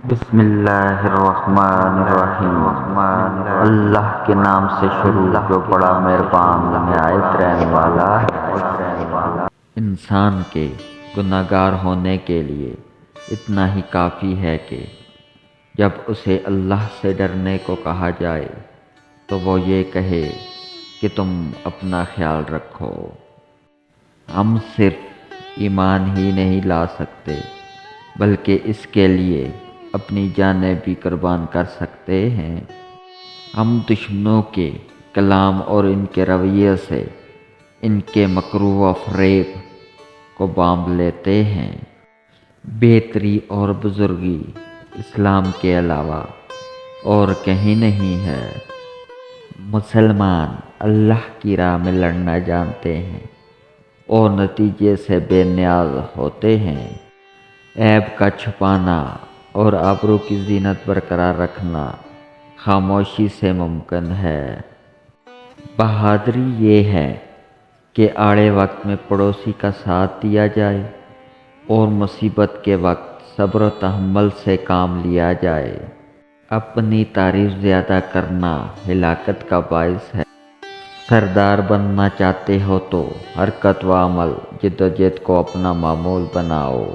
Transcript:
بسم اللہ الرحمن الرحیم۔ اللہ کے نام سے شروع جو بڑا مہربان نہایت رحم والا ہے۔ انسان کے گناہگار ہونے کے لیے اتنا ہی کافی ہے کہ جب اسے اللہ سے ڈرنے کو کہا جائے تو وہ یہ کہے کہ تم اپنا خیال رکھو۔ ہم صرف ایمان ہی نہیں لا سکتے بلکہ اس کے لیے اپنی جانیں بھی قربان کر سکتے ہیں۔ ہم دشمنوں کے کلام اور ان کے رویے سے ان کے مکروہ و فریب کو بانب لیتے ہیں۔ بہتری اور بزرگی اسلام کے علاوہ اور کہیں نہیں ہے۔ مسلمان اللہ کی راہ میں لڑنا جانتے ہیں اور نتیجے سے بے نیاز ہوتے ہیں۔ عیب کا چھپانا اور آبرو کی زینت برقرار رکھنا خاموشی سے ممکن ہے۔ بہادری یہ ہے کہ آڑے وقت میں پڑوسی کا ساتھ دیا جائے اور مصیبت کے وقت صبر و تحمل سے کام لیا جائے۔ اپنی تعریف زیادہ کرنا ہلاکت کا باعث ہے۔ سردار بننا چاہتے ہو تو حرکت و عمل جد و جہد کو اپنا معمول بناؤ۔